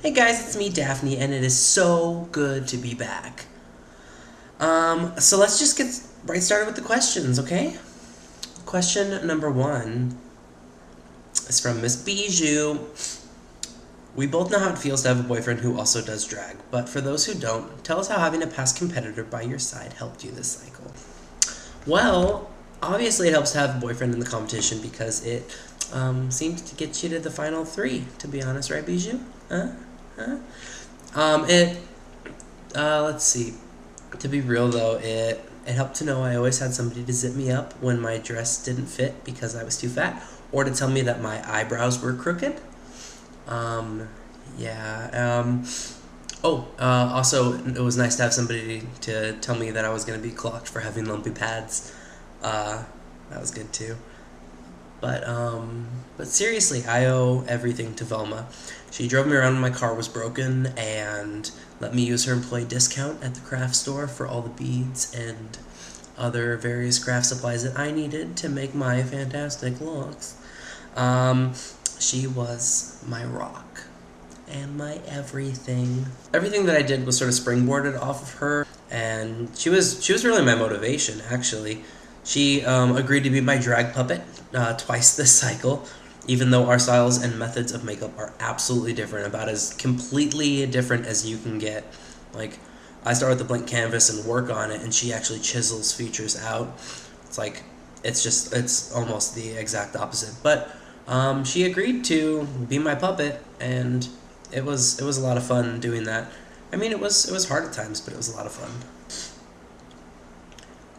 Hey guys, it's me, Daphne, and it is so good to be back. So let's just get right started with the questions, okay? Question number 1 is from Miss Bijou. We both know how it feels to have a boyfriend who also does drag, but for those who don't, tell us how having a past competitor by your side helped you this cycle. Well, obviously it helps to have a boyfriend in the competition because it seemed to get you to the final 3, to be honest, right, Bijou? Let's see. To be real though, it helped to know I always had somebody to zip me up when my dress didn't fit because I was too fat, or to tell me that my eyebrows were crooked. Also, it was nice to have somebody to tell me that I was going to be clocked for having lumpy pads. That was good too. But seriously, I owe everything to Velma. She drove me around when my car was broken and let me use her employee discount at the craft store for all the beads and other various craft supplies that I needed to make my fantastic looks. She was my rock and my everything. Everything that I did was sort of springboarded off of her, and she was really my motivation, actually. She agreed to be my drag puppet twice this cycle, even though our styles and methods of makeup are absolutely different, about as completely different as you can get. Like, I start with a blank canvas and work on it, and she actually chisels features out. It's almost the exact opposite. But she agreed to be my puppet, and it was a lot of fun doing that. I mean, it was hard at times, but it was a lot of fun.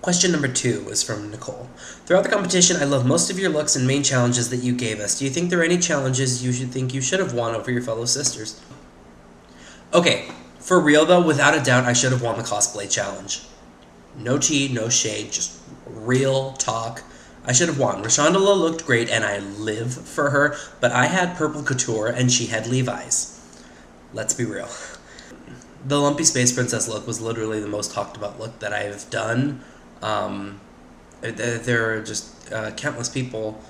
Question number 2 is from Nicole. Throughout the competition, I love most of your looks and main challenges that you gave us. Do you think there are any challenges you should have won over your fellow sisters? Okay, for real though, without a doubt, I should have won the cosplay challenge. No tea, no shade, just real talk. I should have won. Rashandala looked great, and I live for her, but I had purple couture, and she had Levi's. Let's be real. The Lumpy Space Princess look was literally the most talked about look that I've done. There are just countless people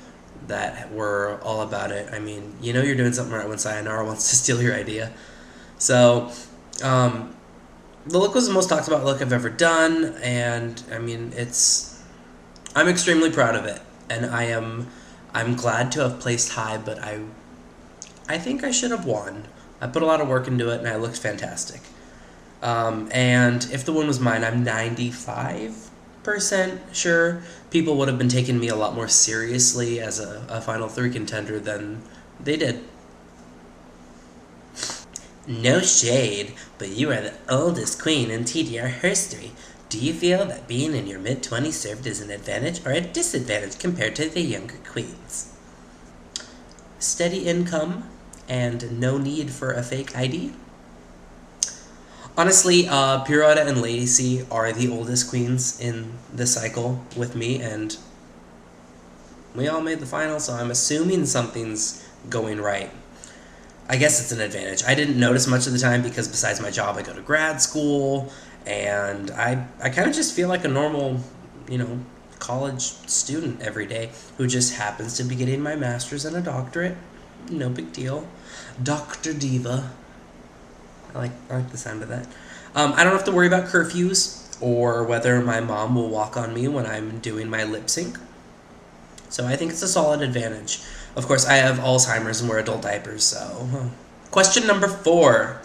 that were all about it. I mean, you know you're doing something right when Sayonara wants to steal your idea. So, the look was the most talked about look I've ever done, and I mean, I'm extremely proud of it, and I'm glad to have placed high, but I think I should have won. I put a lot of work into it, and I looked fantastic. And if the win was mine, I'm 95% sure people would have been taking me a lot more seriously as a Final 3 contender than they did. No shade, but you are the oldest queen in TDR history. Do you feel that being in your mid-20s served as an advantage or a disadvantage compared to the younger queens? Steady income and no need for a fake ID? Honestly, Pirata and Lacey are the oldest queens in this cycle with me, and we all made the final, so I'm assuming something's going right. I guess it's an advantage. I didn't notice much of the time because besides my job, I go to grad school, and I kind of just feel like a normal, college student every day who just happens to be getting my master's and a doctorate. No big deal. Dr. Diva. I like the sound of that. I don't have to worry about curfews or whether my mom will walk on me when I'm doing my lip sync. So I think it's a solid advantage. Of course, I have Alzheimer's and wear adult diapers, so... Question number 4.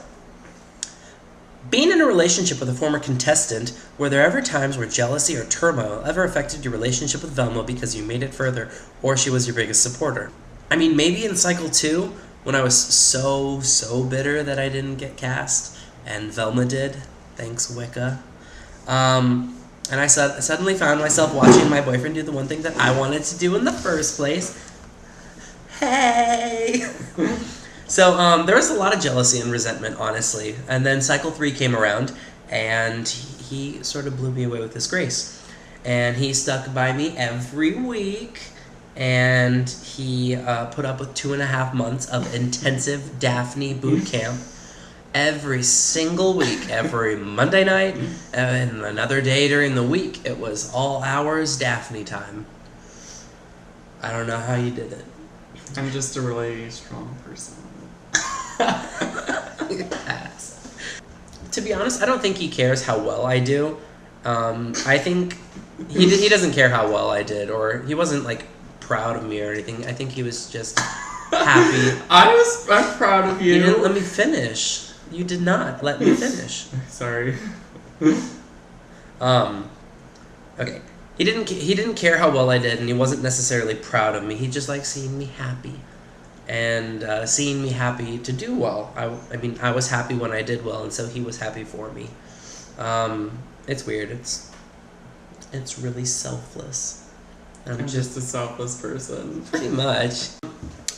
Being in a relationship with a former contestant, were there ever times where jealousy or turmoil ever affected your relationship with Velma because you made it further, or she was your biggest supporter? I mean, maybe in cycle 2, when I was so bitter that I didn't get cast, and Velma did, thanks Wicca. And I suddenly found myself watching my boyfriend do the one thing that I wanted to do in the first place. Hey! So there was a lot of jealousy and resentment, honestly. And then cycle 3 came around, and he sort of blew me away with his grace. And he stuck by me every week. And he put up with 2.5 months of intensive Daphne boot camp every single week, every Monday night, and another day during the week. It was all hours Daphne time. I don't know how you did it. I'm just a really strong person. To be honest, I don't think he cares how well I do. I think he doesn't care how well I did, or he wasn't like proud of me or anything. I think he was just happy. I'm proud of you. You didn't let me finish. You did not let me finish. Sorry. Okay. He didn't care how well I did, and he wasn't necessarily proud of me. He just liked seeing me happy, and seeing me happy to do well. I mean, I was happy when I did well, and so he was happy for me. It's weird. It's really selfless. I'm just a selfless person. Pretty much.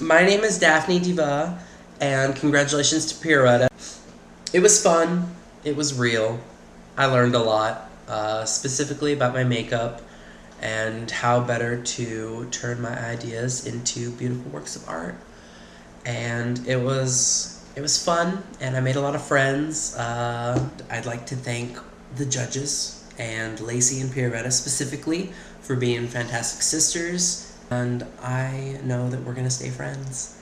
My name is Daphne Diva, and congratulations to Pierretta. It was fun. It was real. I learned a lot, specifically about my makeup and how better to turn my ideas into beautiful works of art. And it was fun, and I made a lot of friends. I'd like to thank the judges and Lacey and Pierretta specifically for being fantastic sisters, and I know that we're gonna stay friends.